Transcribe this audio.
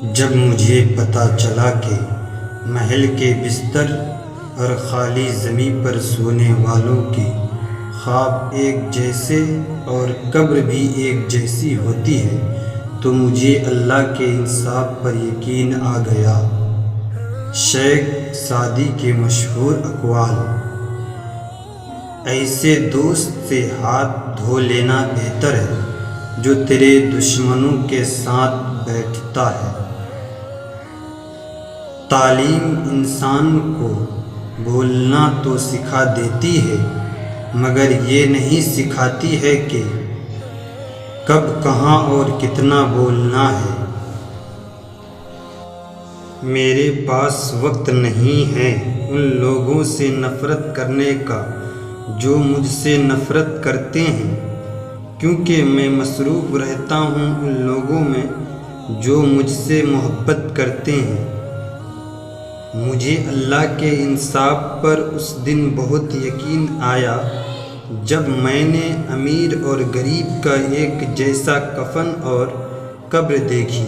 جب مجھے پتہ چلا کہ محل کے بستر اور خالی زمیں پر سونے والوں کے خواب ایک جیسے اور قبر بھی ایک جیسی ہوتی ہے تو مجھے اللہ کے انصاف پر یقین آ گیا۔ شیخ سعدی کے مشہور اقوال: ایسے دوست سے ہاتھ دھو لینا بہتر ہے جو تیرے دشمنوں کے ساتھ بیٹھتا ہے۔ تعلیم انسان کو بولنا تو سکھا دیتی ہے مگر یہ نہیں سکھاتی ہے کہ کب، کہاں اور کتنا بولنا ہے۔ میرے پاس وقت نہیں ہے ان لوگوں سے نفرت کرنے کا جو مجھ سے نفرت کرتے ہیں، کیونکہ میں مصروف رہتا ہوں ان لوگوں میں جو مجھ سے محبت کرتے ہیں۔ مجھے اللہ کے انصاف پر اس دن بہت یقین آیا جب میں نے امیر اور غریب کا ایک جیسا کفن اور قبر دیکھی۔